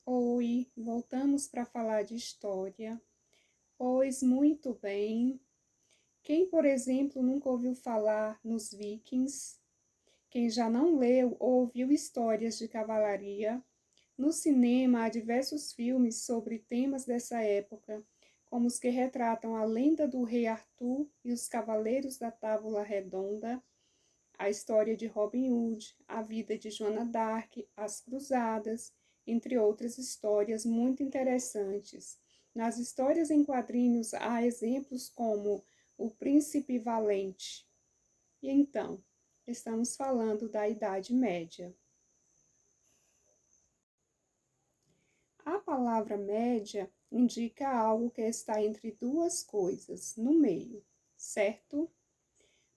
Oi, voltamos para falar de história. Pois muito bem. Quem, por exemplo, nunca ouviu falar nos Vikings? Quem já não leu ou ouviu histórias de cavalaria? No cinema há diversos filmes sobre temas dessa época, como os que retratam a lenda do rei Arthur e os cavaleiros da Távola Redonda, a história de Robin Hood, a vida de Joana d'Arc, as Cruzadas, entre outras histórias muito interessantes. Nas histórias em quadrinhos há exemplos como O Príncipe Valente. E então, estamos falando da Idade Média. A palavra média indica algo que está entre duas coisas, no meio, certo?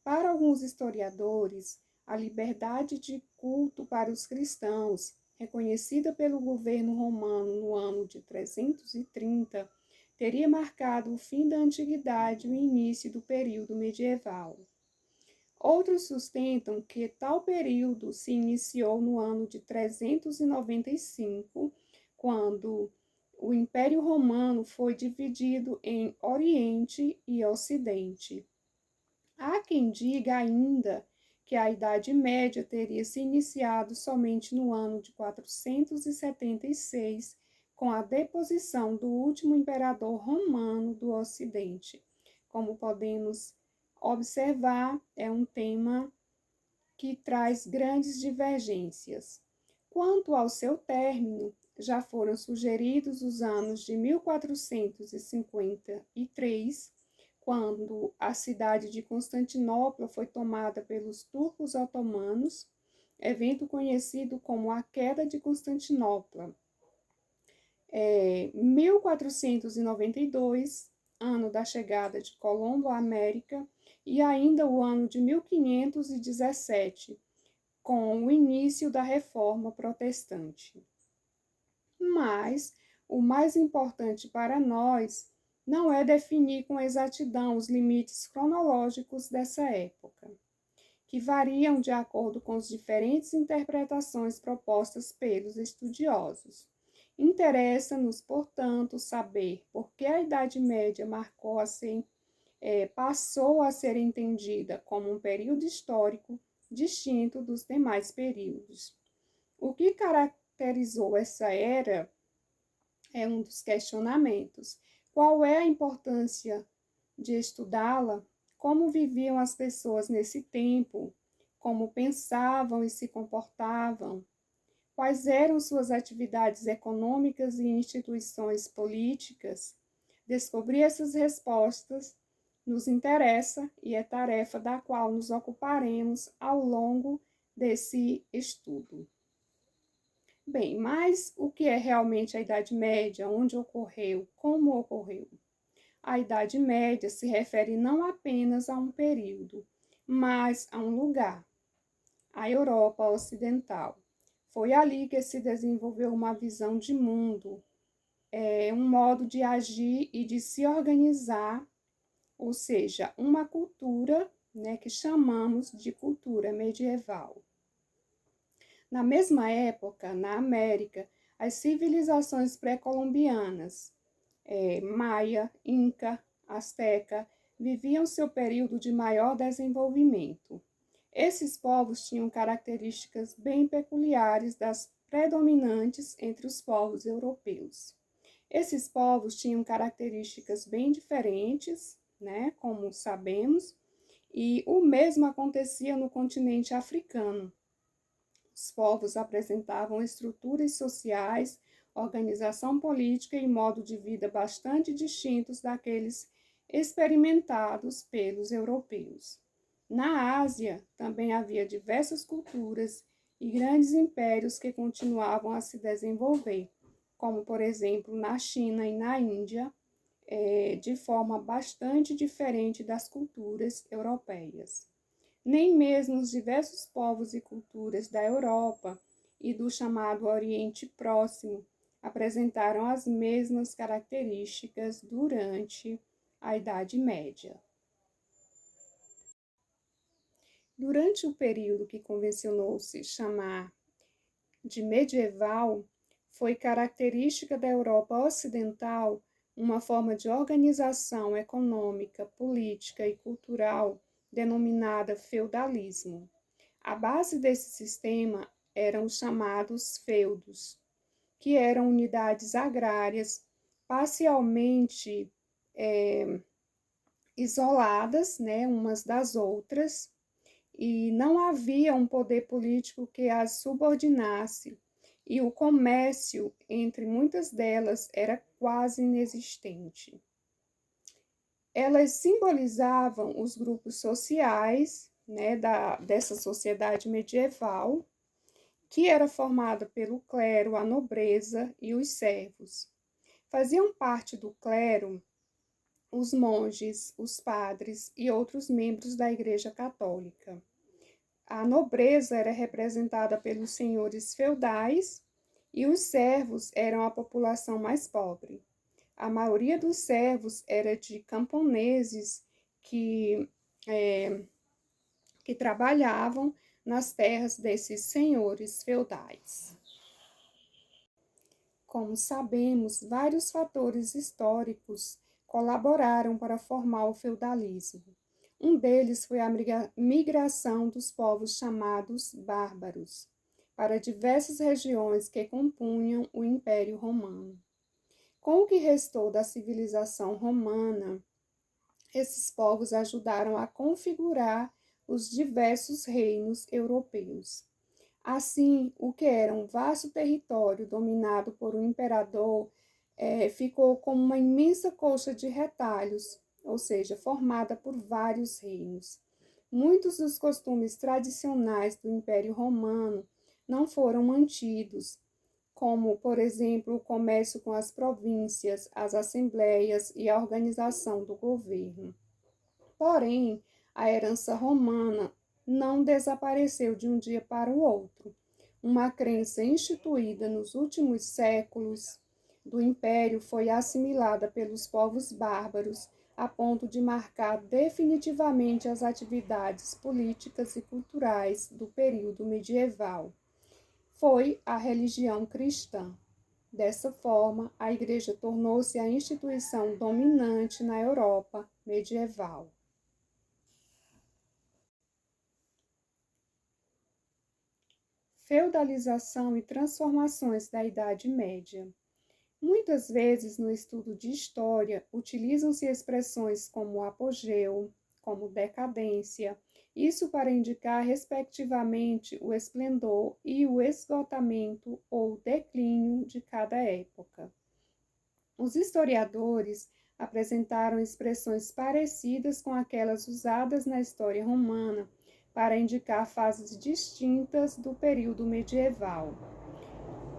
Para alguns historiadores, a liberdade de culto para os cristãos, reconhecida pelo governo romano no ano de 330, teria marcado o fim da antiguidade e o início do período medieval. Outros sustentam que tal período se iniciou no ano de 395, quando o Império Romano foi dividido em Oriente e Ocidente. Há quem diga ainda que a Idade Média teria se iniciado somente no ano de 476, com a deposição do último imperador romano do Ocidente. Como podemos observar, é um tema que traz grandes divergências. Quanto ao seu término, já foram sugeridos os anos de 1453, quando a cidade de Constantinopla foi tomada pelos turcos otomanos, evento conhecido como a Queda de Constantinopla. 1492, ano da chegada de Colombo à América, e ainda o ano de 1517, com o início da Reforma Protestante. Mas o mais importante para nós não é definir com exatidão os limites cronológicos dessa época, que variam de acordo com as diferentes interpretações propostas pelos estudiosos. Interessa-nos, portanto, saber por que a Idade Média passou a ser entendida como um período histórico distinto dos demais períodos. O que caracterizou essa era é um dos questionamentos. Qual é a importância de estudá-la? Como viviam as pessoas nesse tempo? Como pensavam e se comportavam? Quais eram suas atividades econômicas e instituições políticas? Descobrir essas respostas nos interessa e é tarefa da qual nos ocuparemos ao longo desse estudo. Bem, mas o que é realmente a Idade Média? Onde ocorreu? Como ocorreu? A Idade Média se refere não apenas a um período, mas a um lugar, a Europa Ocidental. Foi ali que se desenvolveu uma visão de mundo, um modo de agir e de se organizar, ou seja, uma cultura, né, que chamamos de cultura medieval. Na mesma época, na América, as civilizações pré-colombianas, Maia, Inca, Azteca, viviam seu período de maior desenvolvimento. Esses povos tinham características bem peculiares das predominantes entre os povos europeus. Esses povos tinham características bem diferentes, né, como sabemos, e o mesmo acontecia no continente africano. Os povos apresentavam estruturas sociais, organização política e modo de vida bastante distintos daqueles experimentados pelos europeus. Na Ásia, também havia diversas culturas e grandes impérios que continuavam a se desenvolver, como, por exemplo, na China e na Índia, de forma bastante diferente das culturas europeias. Nem mesmo os diversos povos e culturas da Europa e do chamado Oriente Próximo apresentaram as mesmas características durante a Idade Média. Durante o período que convencionou-se chamar de medieval, Foi característica da Europa Ocidental uma forma de organização econômica, política e cultural denominada feudalismo. A base desse sistema eram os chamados feudos, que eram unidades agrárias parcialmente isoladas, né, umas das outras, e não havia um poder político que as subordinasse, e o comércio entre muitas delas era quase inexistente. Elas simbolizavam os grupos sociais, né, dessa sociedade medieval, que era formada pelo clero, a nobreza e os servos. Faziam parte do clero os monges, os padres e outros membros da Igreja Católica. A nobreza era representada pelos senhores feudais e os servos eram a população mais pobre. A maioria dos servos era de camponeses que trabalhavam nas terras desses senhores feudais. Como sabemos, vários fatores históricos colaboraram para formar o feudalismo. Um deles foi a migração dos povos chamados bárbaros para diversas regiões que compunham o Império Romano. Com o que restou da civilização romana, esses povos ajudaram a configurar os diversos reinos europeus. Assim, o que era um vasto território dominado por um imperador ficou como uma imensa colcha de retalhos, ou seja, formada por vários reinos. Muitos dos costumes tradicionais do Império Romano não foram mantidos, como, por exemplo, o comércio com as províncias, as assembleias e a organização do governo. Porém, a herança romana não desapareceu de um dia para o outro. Uma crença instituída nos últimos séculos do Império foi assimilada pelos povos bárbaros a ponto de marcar definitivamente as atividades políticas e culturais do período medieval. Foi a religião cristã. Dessa forma, a Igreja tornou-se a instituição dominante na Europa medieval. Feudalização e transformações da Idade Média. Muitas vezes, no estudo de história, utilizam-se expressões como apogeu, como decadência, isso para indicar, respectivamente, o esplendor e o esgotamento ou declínio de cada época. Os historiadores apresentaram expressões parecidas com aquelas usadas na história romana para indicar fases distintas do período medieval.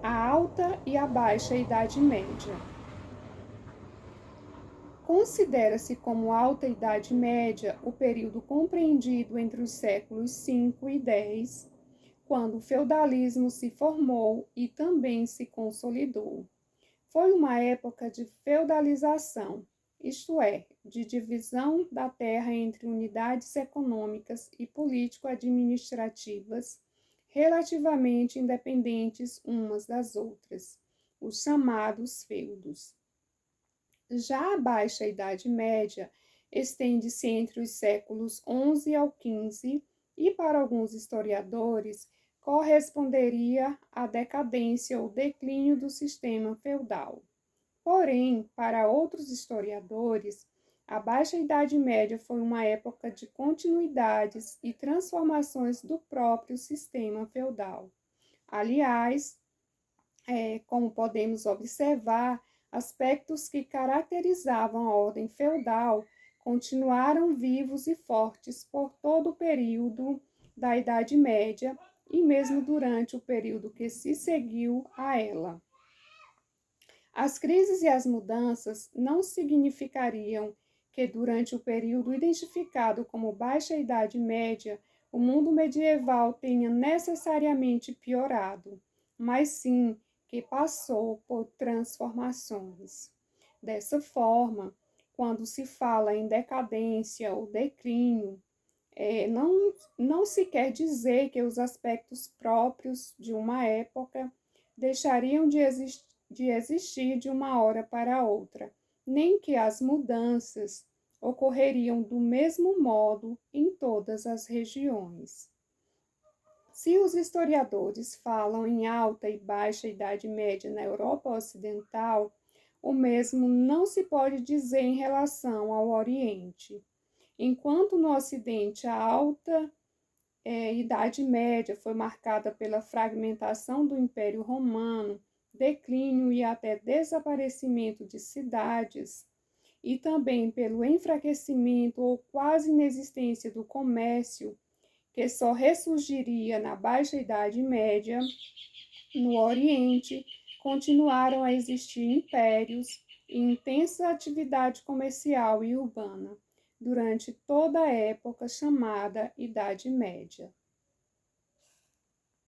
A Alta e a Baixa Idade Média. Considera-se como Alta Idade Média o período compreendido entre os séculos 5 e 10, quando o feudalismo se formou e também se consolidou. Foi uma época de feudalização, isto é, de divisão da terra entre unidades econômicas e político-administrativas relativamente independentes umas das outras, os chamados feudos. Já a Baixa Idade Média estende-se entre os séculos XI ao XV e, para alguns historiadores, corresponderia à decadência ou declínio do sistema feudal. Porém, para outros historiadores, a Baixa Idade Média foi uma época de continuidades e transformações do próprio sistema feudal. Aliás, como podemos observar, aspectos que caracterizavam a ordem feudal continuaram vivos e fortes por todo o período da Idade Média e mesmo durante o período que se seguiu a ela. As crises e as mudanças não significariam que, durante o período identificado como Baixa Idade Média, o mundo medieval tenha necessariamente piorado, mas sim que passou por transformações. Dessa forma, quando se fala em decadência ou declínio, não se quer dizer que os aspectos próprios de uma época deixariam de existir de uma hora para outra, nem que as mudanças ocorreriam do mesmo modo em todas as regiões. Se os historiadores falam em alta e baixa Idade Média na Europa Ocidental, o mesmo não se pode dizer em relação ao Oriente. Enquanto no Ocidente a alta Idade Média foi marcada pela fragmentação do Império Romano, declínio e até desaparecimento de cidades, e também pelo enfraquecimento ou quase inexistência do comércio, que só ressurgiria na Baixa Idade Média, no Oriente continuaram a existir impérios e intensa atividade comercial e urbana durante toda a época chamada Idade Média.